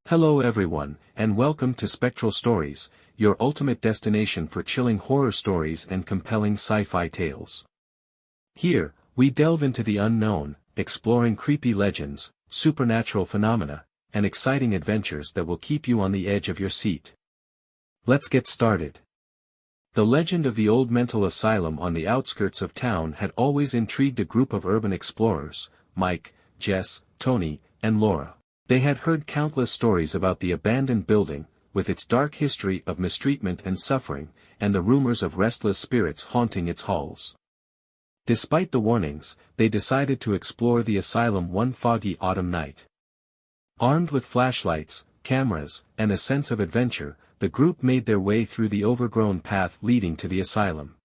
Hello everyone, and welcome to Spectral Stories, your ultimate destination for chilling horror stories and compelling sci-fi tales. Here, we delve into the unknown, exploring creepy legends, supernatural phenomena, and exciting adventures that will keep you on the edge of your seat. Let's get started. The legend of the old mental asylum on the outskirts of town had always intrigued a group of urban explorers, Mike, Jess, Tony, and Laura. They had heard countless stories about the abandoned building, with its dark history of mistreatment and suffering, and the rumors of restless spirits haunting its halls. Despite the warnings, they decided to explore the asylum one foggy autumn night. Armed with flashlights, cameras, and a sense of adventure, the group made their way through the overgrown path leading to the asylum.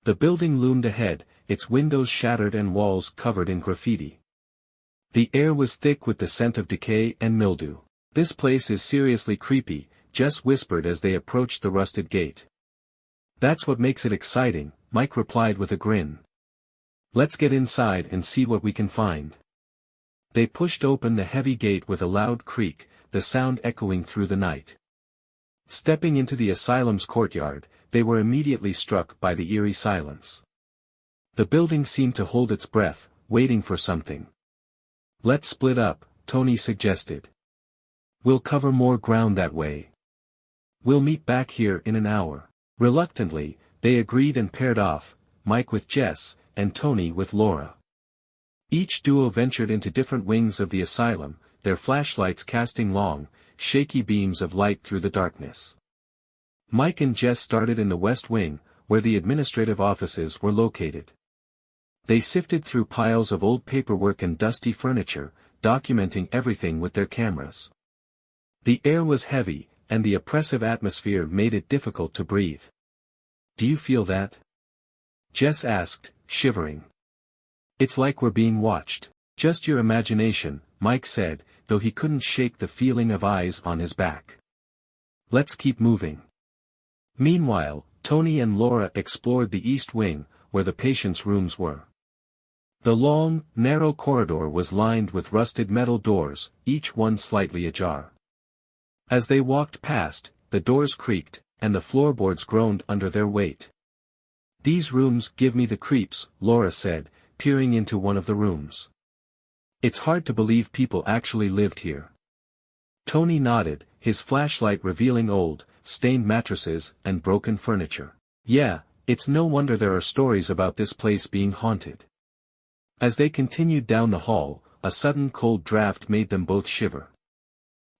The building loomed ahead, its windows shattered and walls covered in graffiti. The air was thick with the scent of decay and mildew. "This place is seriously creepy," Jess whispered as they approached the rusted gate. "That's what makes it exciting," Mike replied with a grin. "Let's get inside and see what we can find." They pushed open the heavy gate with a loud creak, the sound echoing through the night. Stepping into the asylum's courtyard, they were immediately struck by the eerie silence. The building seemed to hold its breath, waiting for something. "Let's split up," Tony suggested. "We'll cover more ground that way. We'll meet back here in an hour." Reluctantly, they agreed and paired off, Mike with Jess, and Tony with Laura. Each duo ventured into different wings of the asylum, their flashlights casting long, shaky beams of light through the darkness. Mike and Jess started in the west wing, where the administrative offices were located. They sifted through piles of old paperwork and dusty furniture, documenting everything with their cameras. The air was heavy, and the oppressive atmosphere made it difficult to breathe. "Do you feel that?" Jess asked, shivering. "It's like we're being watched." "Just your imagination," Mike said, though he couldn't shake the feeling of eyes on his back. "Let's keep moving." Meanwhile, Tony and Laura explored the east wing, where the patients' rooms were. The long, narrow corridor was lined with rusted metal doors, each one slightly ajar. As they walked past, the doors creaked, and the floorboards groaned under their weight. "These rooms give me the creeps," Laura said, peering into one of the rooms. "It's hard to believe people actually lived here." Tony nodded, his flashlight revealing old, stained mattresses and broken furniture. "Yeah, it's no wonder there are stories about this place being haunted." As they continued down the hall, a sudden cold draft made them both shiver.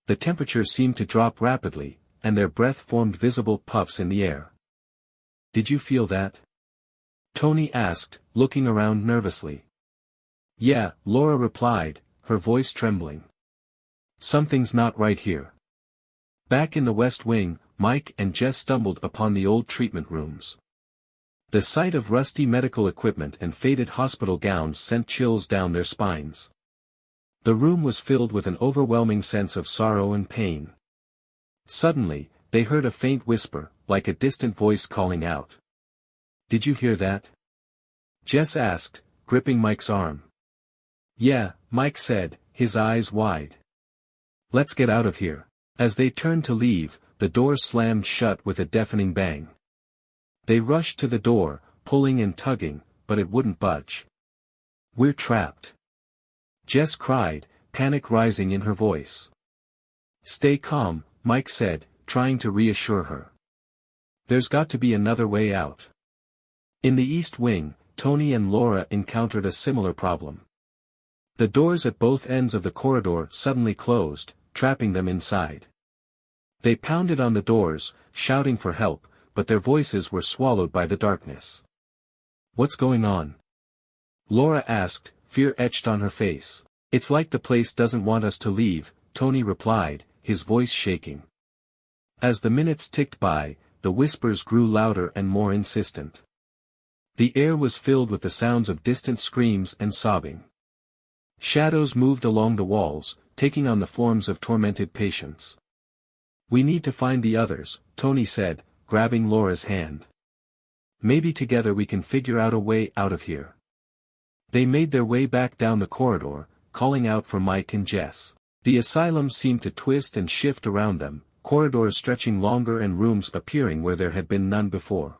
The temperature seemed to drop rapidly, and their breath formed visible puffs in the air. "Did you feel that?" Tony asked, looking around nervously. "Yeah," Laura replied, her voice trembling. "Something's not right here." Back in the west wing, Mike and Jess stumbled upon the old treatment rooms. The sight of rusty medical equipment and faded hospital gowns sent chills down their spines. The room was filled with an overwhelming sense of sorrow and pain. Suddenly, they heard a faint whisper, like a distant voice calling out. "Did you hear that?" Jess asked, gripping Mike's arm. "Yeah," Mike said, his eyes wide. "Let's get out of here." As they turned to leave, the door slammed shut with a deafening bang. They rushed to the door, pulling and tugging, but it wouldn't budge. "We're trapped," Jess cried, panic rising in her voice. "Stay calm," Mike said, trying to reassure her. "There's got to be another way out." In the east wing, Tony and Laura encountered a similar problem. The doors at both ends of the corridor suddenly closed, trapping them inside. They pounded on the doors, shouting for help, but their voices were swallowed by the darkness. "What's going on?" Laura asked, fear etched on her face. "It's like the place doesn't want us to leave," Tony replied, his voice shaking. As the minutes ticked by, the whispers grew louder and more insistent. The air was filled with the sounds of distant screams and sobbing. Shadows moved along the walls, taking on the forms of tormented patients. "We need to find the others," Tony said, grabbing Laura's hand. "Maybe together we can figure out a way out of here." They made their way back down the corridor, calling out for Mike and Jess. The asylum seemed to twist and shift around them, corridors stretching longer and rooms appearing where there had been none before.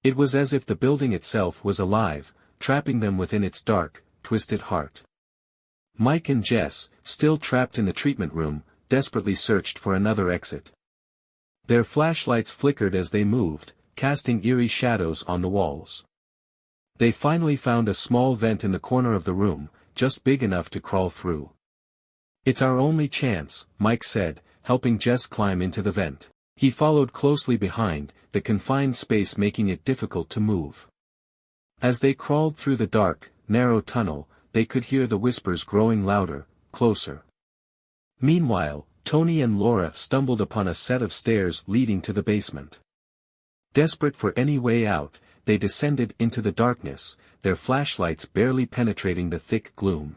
It was as if the building itself was alive, trapping them within its dark, twisted heart. Mike and Jess, still trapped in the treatment room, desperately searched for another exit. Their flashlights flickered as they moved, casting eerie shadows on the walls. They finally found a small vent in the corner of the room, just big enough to crawl through. "It's our only chance," Mike said, helping Jess climb into the vent. He followed closely behind, the confined space making it difficult to move. As they crawled through the dark, narrow tunnel, they could hear the whispers growing louder, closer. Meanwhile, Tony and Laura stumbled upon a set of stairs leading to the basement. Desperate for any way out, they descended into the darkness, their flashlights barely penetrating the thick gloom.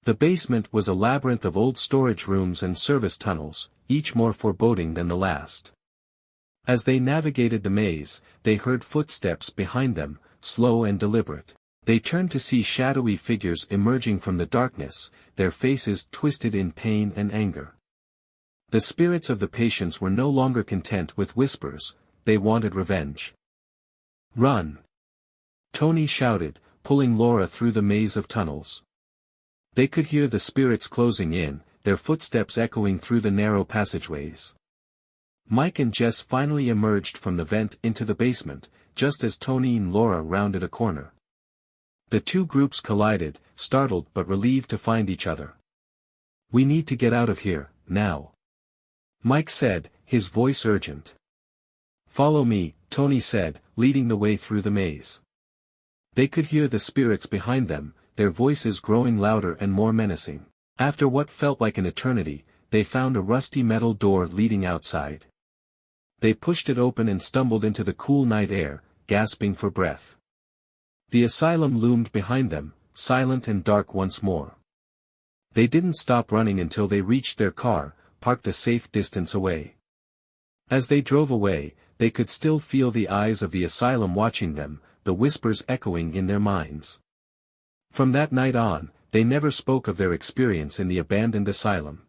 The basement was a labyrinth of old storage rooms and service tunnels, each more foreboding than the last. As they navigated the maze, they heard footsteps behind them, slow and deliberate. They turned to see shadowy figures emerging from the darkness, their faces twisted in pain and anger. The spirits of the patients were no longer content with whispers, they wanted revenge. "Run!" Tony shouted, pulling Laura through the maze of tunnels. They could hear the spirits closing in, their footsteps echoing through the narrow passageways. Mike and Jess finally emerged from the vent into the basement, just as Tony and Laura rounded a corner. The two groups collided, startled but relieved to find each other. "We need to get out of here, now," Mike said, his voice urgent. "Follow me," Tony said, leading the way through the maze. They could hear the spirits behind them, their voices growing louder and more menacing. After what felt like an eternity, they found a rusty metal door leading outside. They pushed it open and stumbled into the cool night air, gasping for breath. The asylum loomed behind them, silent and dark once more. They didn't stop running until they reached their car, parked a safe distance away. As they drove away, they could still feel the eyes of the asylum watching them, the whispers echoing in their minds. From that night on, they never spoke of their experience in the abandoned asylum.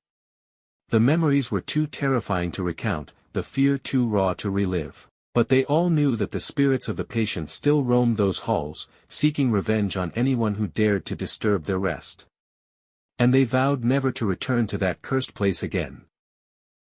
The memories were too terrifying to recount, the fear too raw to relive. But they all knew that the spirits of the patients still roamed those halls, seeking revenge on anyone who dared to disturb their rest. And they vowed never to return to that cursed place again.